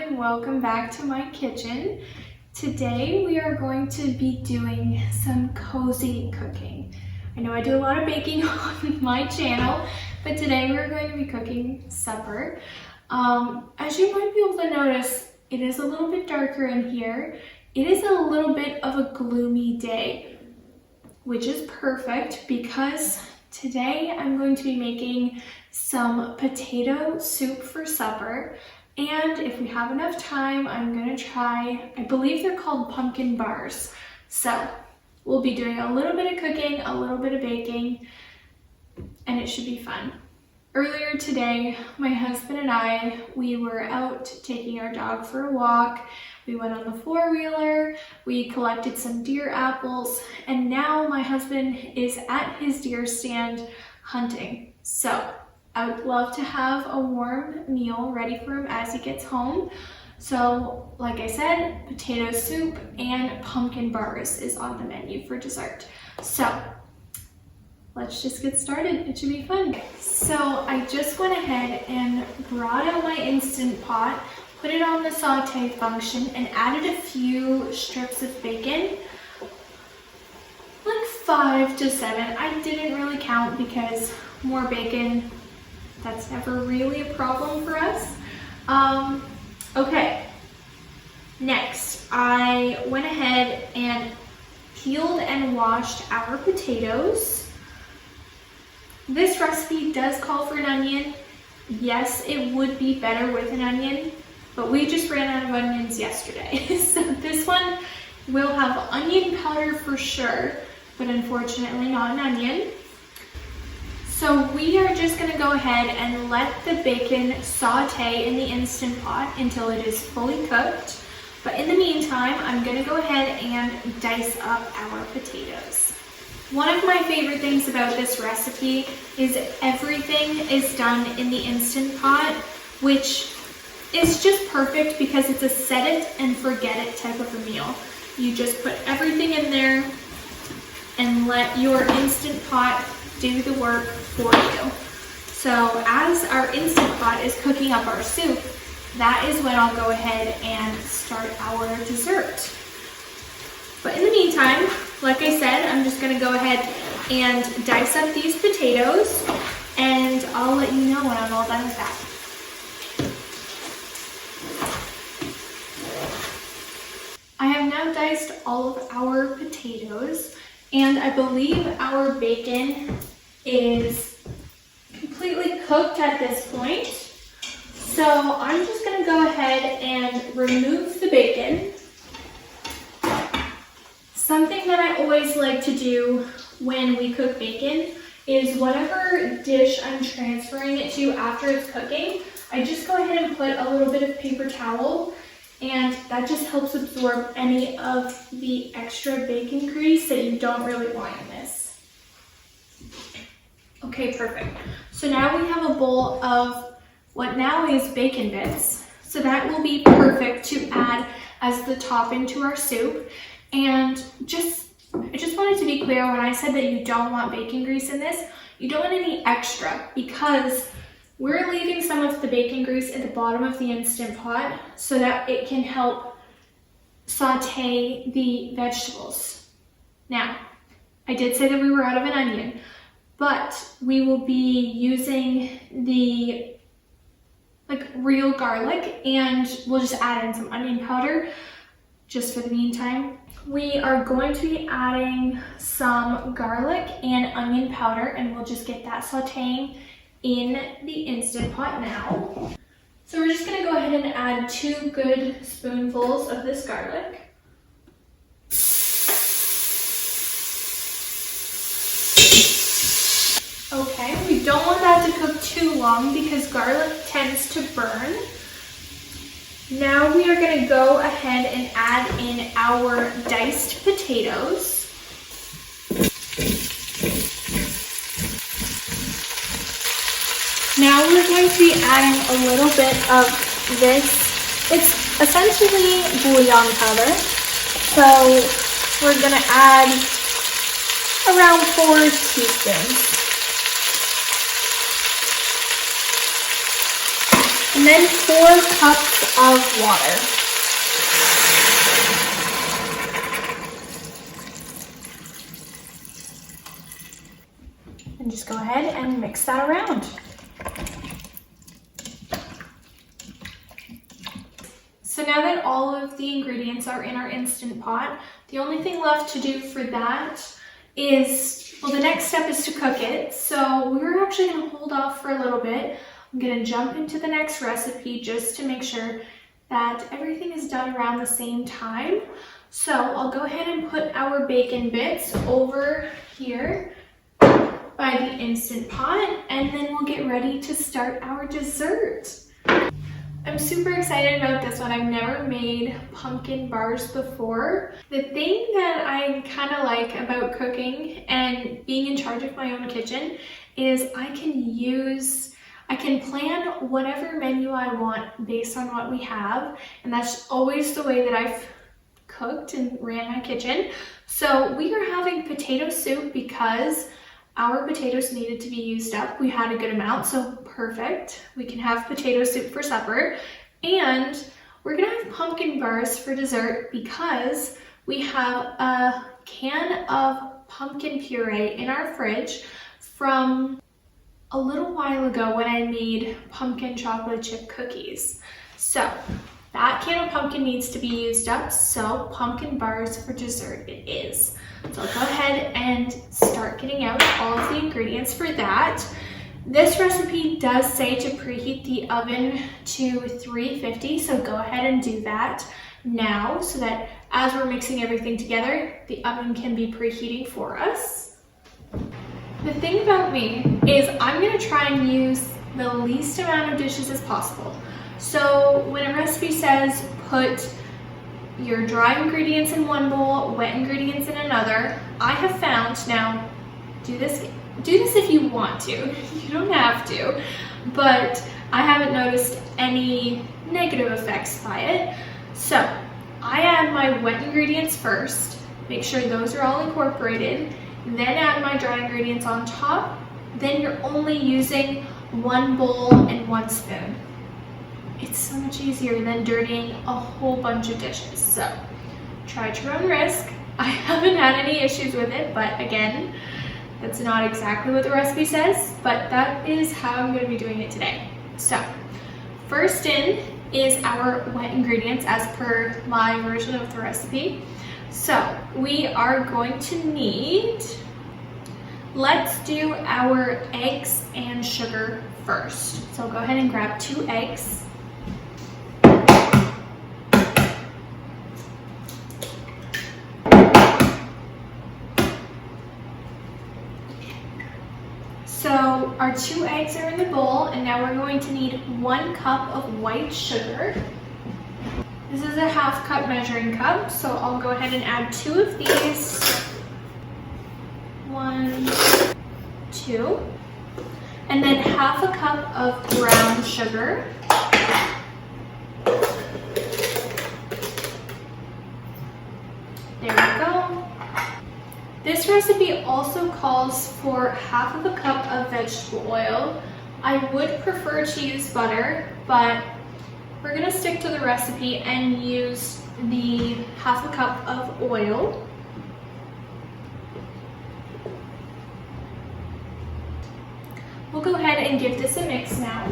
and welcome back to my kitchen. Today we are going to be doing some cozy cooking. I know I do a lot of baking on my channel, but today we're going to be cooking supper. As you might be able to notice, it is a little bit darker in here. It is a little bit of a gloomy day, which is perfect because today I'm going to be making some potato soup for supper. And if we have enough time, I'm gonna try, I believe they're called pumpkin bars. So we'll be doing a little bit of cooking, a little bit of baking, and it should be fun. Earlier today, my husband and I, we were out taking our dog for a walk. We went on the four-wheeler, we collected some deer apples, and now my husband is at his deer stand hunting. So I would love to have a warm meal ready for him as he gets home. So like I said, potato soup and pumpkin bars is on the menu for dessert. So let's just get started. It should be fun. So I just went ahead and brought out my Instant Pot, put it on the saute function, and added a few strips of bacon, like 5 to 7. I didn't really count because more bacon, that's never really a problem for us. Okay, next I went ahead and peeled and washed our potatoes. This recipe does call for an onion. Yes, it would be better with an onion, but we just ran out of onions yesterday. So this one will have onion powder for sure, but unfortunately not an onion. So we are just gonna go ahead and let the bacon saute in the Instant Pot until it is fully cooked. But in the meantime, I'm gonna go ahead and dice up our potatoes. One of my favorite things about this recipe is everything is done in the Instant Pot, which is just perfect because it's a set it and forget it type of a meal. You just put everything in there and let your Instant Pot do the work for you. So as our Instant Pot is cooking up our soup, that is when I'll go ahead and start our dessert. But in the meantime, like I said, I'm just gonna go ahead and dice up these potatoes, and I'll let you know when I'm all done with that. I have now diced all of our potatoes, and I believe our bacon is completely cooked at this point. So I'm just gonna go ahead and remove the bacon. Something that I always like to do when we cook bacon is whatever dish I'm transferring it to after it's cooking, I just go ahead and put a little bit of paper towel, and that just helps absorb any of the extra bacon grease that you don't really want in this. Okay, perfect. So now we have a bowl of what now is bacon bits. So that will be perfect to add as the topping to our soup. And I just wanted to be clear when I said that you don't want bacon grease in this, you don't want any extra because we're leaving some of the bacon grease at the bottom of the Instant Pot so that it can help saute the vegetables. Now, I did say that we were out of an onion, but we will be using the real garlic, and we'll just add in some onion powder just for the meantime. We are going to be adding some garlic and onion powder, and we'll just get that sauteing in the Instant Pot now. So we're just gonna go ahead and add 2 good spoonfuls of this garlic. Okay, we don't want that to cook too long because garlic tends to burn. Now we are going to go ahead and add in our diced potatoes. Now we're going to be adding a little bit of this. It's essentially bouillon powder. So we're going to add around 4 teaspoons. And then 4 cups of water. And just go ahead and mix that around. So now that all of the ingredients are in our Instant Pot, the only thing left to do for that is, well, the next step is to cook it. So we're actually going to hold off for a little bit. I'm going to jump into the next recipe just to make sure that everything is done around the same time. So I'll go ahead and put our bacon bits over here by the Instant Pot, and then we'll get ready to start our dessert. I'm super excited about this one. I've never made pumpkin bars before. The thing that I kind of like about cooking and being in charge of my own kitchen is I can plan whatever menu I want based on what we have, and that's always the way that I've cooked and ran my kitchen. So we are having potato soup because our potatoes needed to be used up. We had a good amount, so perfect. We can have potato soup for supper. And we're gonna have pumpkin bars for dessert because we have a can of pumpkin puree in our fridge from a little while ago when I made pumpkin chocolate chip cookies. So that can of pumpkin needs to be used up, so pumpkin bars for dessert it is. So I'll go ahead and start getting out all of the ingredients for that. This recipe does say to preheat the oven to 350, so go ahead and do that now so that as we're mixing everything together, the oven can be preheating for us. The thing about me is I'm going to try and use the least amount of dishes as possible. So when a recipe says put your dry ingredients in one bowl, wet ingredients in another, I have found, now do this if you want to, you don't have to, but I haven't noticed any negative effects by it. So I add my wet ingredients first, make sure those are all incorporated, then add my dry ingredients on top, then you're only using one bowl and one spoon. It's so much easier than dirtying a whole bunch of dishes. So try at your own risk. I haven't had any issues with it, but again, that's not exactly what the recipe says, but that is how I'm going to be doing it today. So first in is our wet ingredients as per my version of the recipe. So we are going to need, let's do our eggs and sugar first. So I'll go ahead and grab 2 eggs. So our 2 eggs are in the bowl, and now we're going to need 1 cup of white sugar. This is a 1/2 cup measuring cup, so I'll go ahead and add 2 of these. 1, 2. And then 1/2 cup of brown sugar. There we go. This recipe also calls for 1/2 cup of vegetable oil. I would prefer to use butter, but we're gonna stick to the recipe and use the 1/2 cup of oil. We'll go ahead and give this a mix now.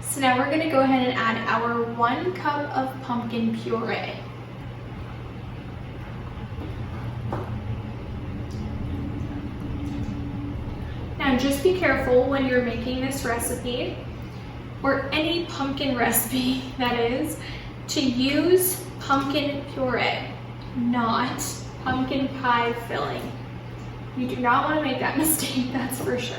So now we're gonna go ahead and add our 1 cup of pumpkin puree. Now just be careful when you're making this recipe, or any pumpkin recipe that is, to use pumpkin puree, not pumpkin pie filling. You do not want to make that mistake, that's for sure.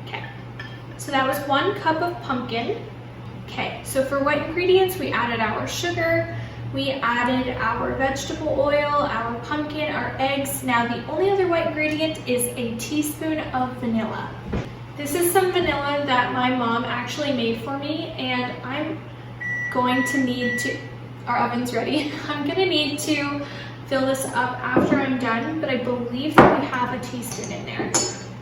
Okay, so that was 1 cup of pumpkin. Okay, so for wet ingredients, we added our sugar, we added our vegetable oil, our pumpkin, our eggs. Now the only other wet ingredient is a teaspoon of vanilla. This is some vanilla that my mom actually made for me, and I'm going to need to our oven's ready. I'm gonna need to fill this up after I'm done, but I believe that we have a teaspoon in there.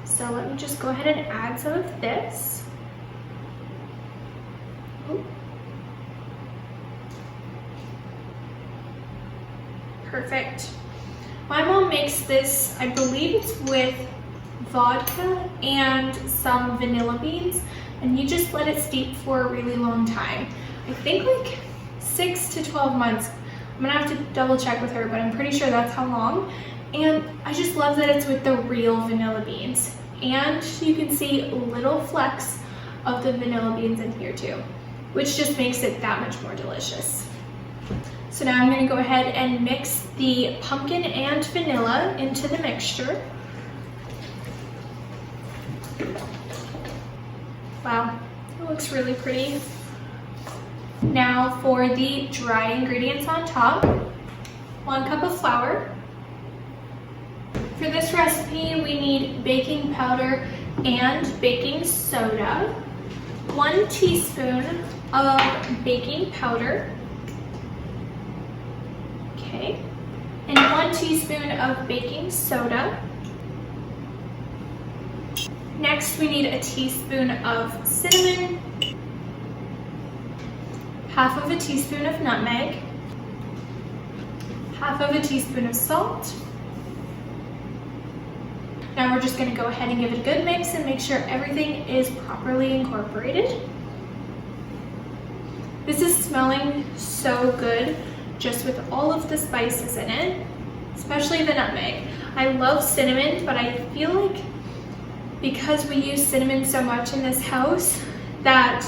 So let me just go ahead and add some of this. Ooh. Perfect. My mom makes this, I believe it's with vodka and some vanilla beans, and you just let it steep for a really long time. I think like 6 to 12 months. I'm gonna have to double check with her, but I'm pretty sure that's how long. And I just love that it's with the real vanilla beans. And you can see little flecks of the vanilla beans in here too, which just makes it that much more delicious. So now I'm gonna go ahead and mix the pumpkin and vanilla into the mixture. Wow, it looks really pretty. Now for the dry ingredients on top, 1 cup of flour. For this recipe, we need baking powder and baking soda, 1 teaspoon of baking powder, okay, and 1 teaspoon of baking soda. Next, we need a teaspoon of cinnamon, half of a teaspoon of nutmeg, half of a teaspoon of salt. Now we're just going to go ahead and give it a good mix and make sure everything is properly incorporated. This is smelling so good just with all of the spices in it, especially the nutmeg. I love cinnamon, but I feel like because we use cinnamon so much in this house that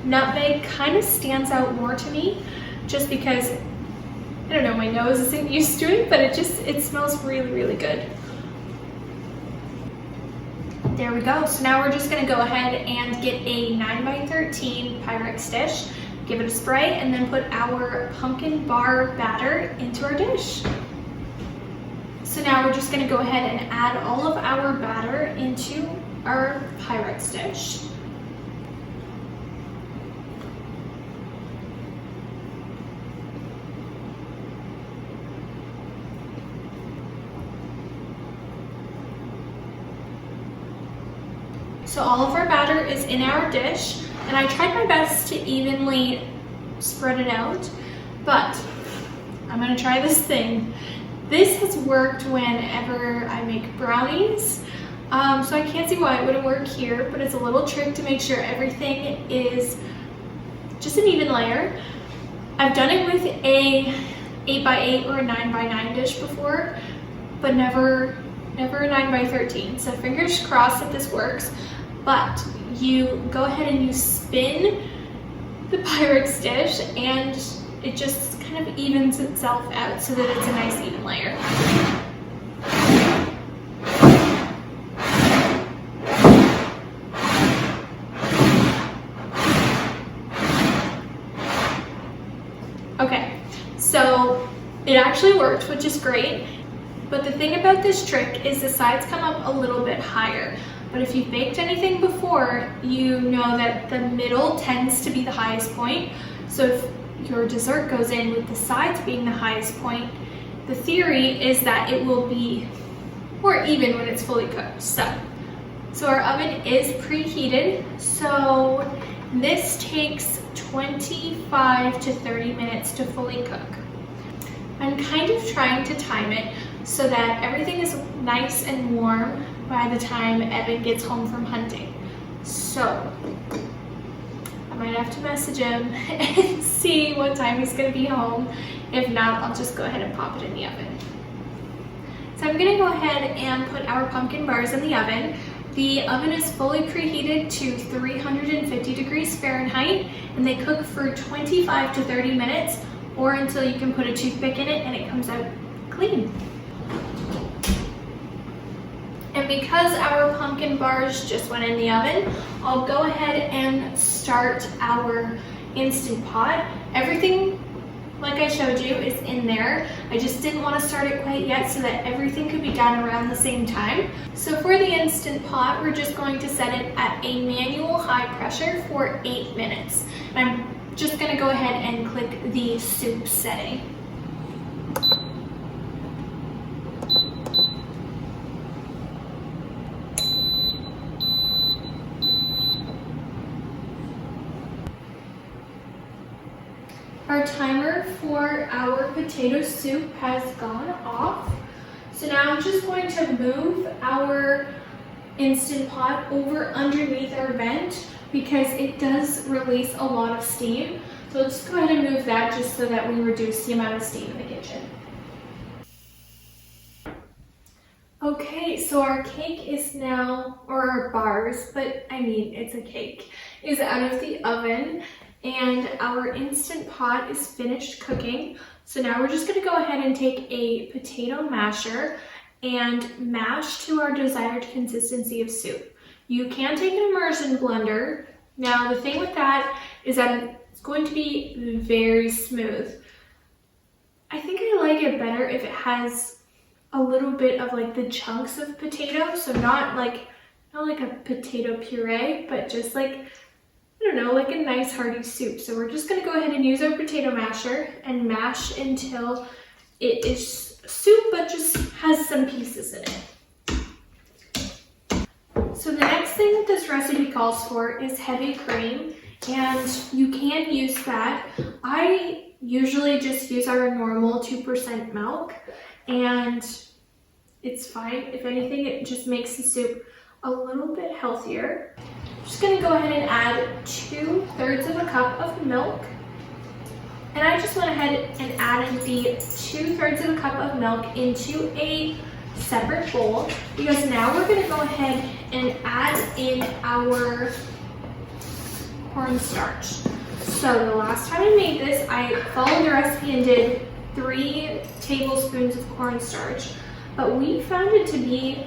nutmeg kind of stands out more to me, just because, I don't know, my nose isn't used to it, but it smells really, really good. There we go. So now we're just gonna go ahead and get a 9x13 Pyrex dish, give it a spray, and then put our pumpkin bar batter into our dish. So now we're just gonna go ahead and add all of our batter into our Pyrex dish. So all of our batter is in our dish, and I tried my best to evenly spread it out, but I'm gonna try this thing. This has worked whenever I make brownies, so I can't see why it wouldn't work here, but it's a little trick to make sure everything is just an even layer. I've done it with a 8x8 or a 9x9 dish before, but never a 9x13, so fingers crossed that this works. But you go ahead and you spin the Pyrex dish, and it just kind of evens itself out so that it's a nice even layer. Okay, so it actually worked, which is great. But the thing about this trick is the sides come up a little bit higher. But if you've baked anything before, you know that the middle tends to be the highest point. So if your dessert goes in with the sides being the highest point, the theory is that it will be more even when it's fully cooked. So our oven is preheated. So this takes 25 to 30 minutes to fully cook. I'm kind of trying to time it so that everything is nice and warm by the time Evan gets home from hunting. So I might have to message him and see what time he's gonna be home. If not, I'll just go ahead and pop it in the oven. So I'm gonna go ahead and put our pumpkin bars in the oven. The oven is fully preheated to 350 degrees Fahrenheit, and they cook for 25 to 30 minutes, or until you can put a toothpick in it and it comes out clean. And because our pumpkin bars just went in the oven, I'll go ahead and start our Instant Pot. Everything, like I showed you, is in there. I just didn't want to start it quite yet so that everything could be done around the same time. So for the Instant Pot, we're just going to set it at a manual high pressure for 8 minutes. And I'm just gonna go ahead and click the soup setting. Our timer for our potato soup has gone off. So now I'm just going to move our Instant Pot over underneath our vent because it does release a lot of steam. So let's go ahead and move that just so that we reduce the amount of steam in the kitchen. Okay, so our cake is now, or our bars, but I mean it's a cake, is out of the oven and our Instant Pot is finished cooking. So now we're just gonna go ahead and take a potato masher and mash to our desired consistency of soup. You can take an immersion blender. Now the thing with that is that it's going to be very smooth. I think I like it better if it has a little bit of like the chunks of potato, so not like a potato puree, but just like, I don't know, like a nice hearty soup. So we're just gonna go ahead and use our potato masher and mash until it is soup but just has some pieces in it. So the next thing that this recipe calls for is heavy cream, and you can use that. I usually just use our normal 2% milk, and it's fine. If anything, it just makes the soup a little bit healthier. I'm just gonna go ahead and add 2/3 of a cup of milk. And I just went ahead and added the 2/3 of a cup of milk into a separate bowl because now we're gonna go ahead and add in our cornstarch. So the last time I made this, I followed the recipe and did 3 tablespoons of cornstarch, but we found it to be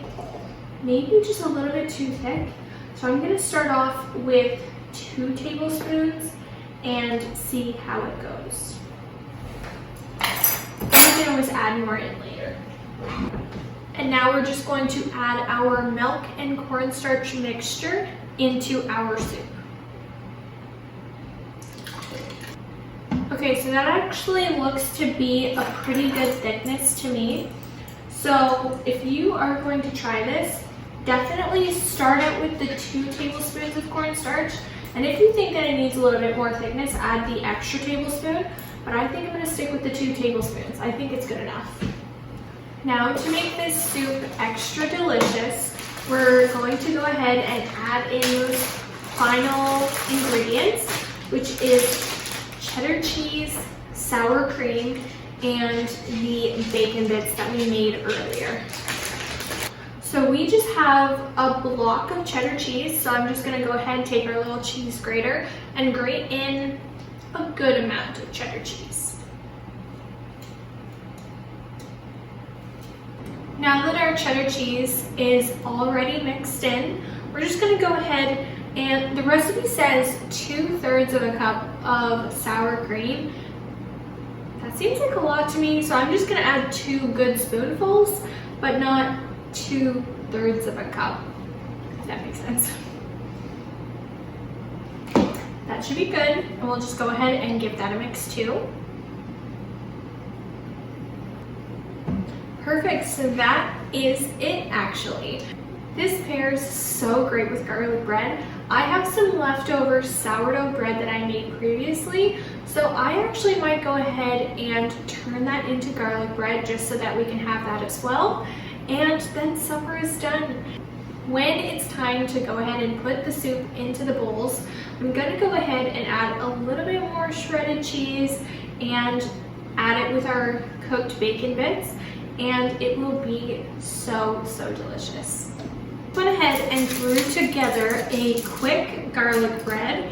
maybe just a little bit too thick. So I'm gonna start off with 2 tablespoons and see how it goes. You can always add more in later. And now we're just going to add our milk and cornstarch mixture into our soup. Okay, so that actually looks to be a pretty good thickness to me. So if you are going to try this, definitely start out with the 2 tablespoons of cornstarch. And if you think that it needs a little bit more thickness, add the extra tablespoon. But I think I'm gonna stick with the 2 tablespoons. I think it's good enough. Now to make this soup extra delicious, we're going to go ahead and add in those final ingredients, which is cheddar cheese, sour cream, and the bacon bits that we made earlier. So we just have a block of cheddar cheese, so I'm just gonna go ahead and take our little cheese grater and grate in a good amount of cheddar cheese. Now that our cheddar cheese is already mixed in, we're just gonna go ahead and the recipe says 2/3 of a cup of sour cream. That seems like a lot to me, so I'm just gonna add 2 good spoonfuls, but not 2/3 of a cup, if that makes sense. That should be good, and we'll just go ahead and give that a mix too. Perfect, so that is it actually. This pairs so great with garlic bread. I have some leftover sourdough bread that I made previously, so I actually might go ahead and turn that into garlic bread just so that we can have that as well. And then supper is done. When it's time to go ahead and put the soup into the bowls, I'm gonna go ahead and add a little bit more shredded cheese and add it with our cooked bacon bits, and it will be so, so delicious. Went ahead and threw together a quick garlic bread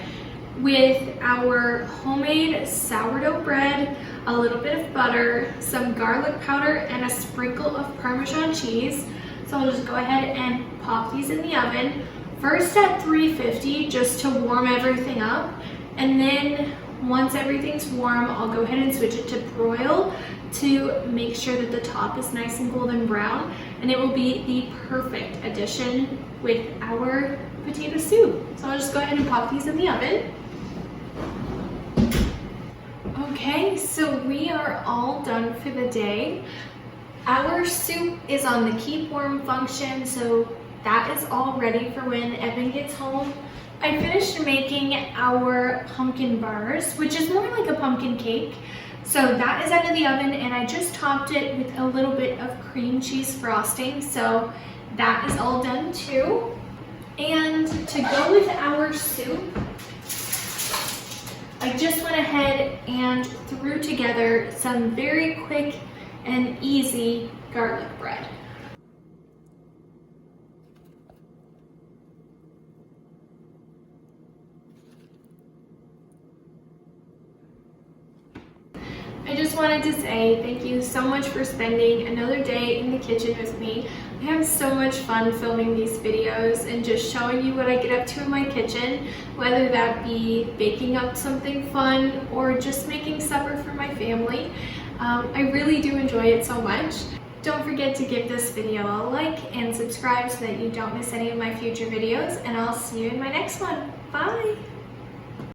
with our homemade sourdough bread, a little bit of butter, some garlic powder, and a sprinkle of Parmesan cheese. So I'll just go ahead and pop these in the oven. First at 350 just to warm everything up. And then once everything's warm, I'll go ahead and switch it to broil to make sure that the top is nice and golden brown. And it will be the perfect addition with our potato soup. So I'll just go ahead and pop these in the oven. Okay, so we are all done for the day. Our soup is on the keep warm function, so that is all ready for when Evan gets home. I finished making our pumpkin bars, which is more like a pumpkin cake. So that is out of the oven, and I just topped it with a little bit of cream cheese frosting, so that is all done too. And to go with our soup, I just went ahead and threw together some very quick and easy garlic bread. I just wanted to say thank you so much for spending another day in the kitchen with me. I have so much fun filming these videos and just showing you what I get up to in my kitchen, whether that be baking up something fun or just making supper for my family. I really do enjoy it so much. Don't forget to give this video a like and subscribe so that you don't miss any of my future videos, and I'll see you in my next one. Bye!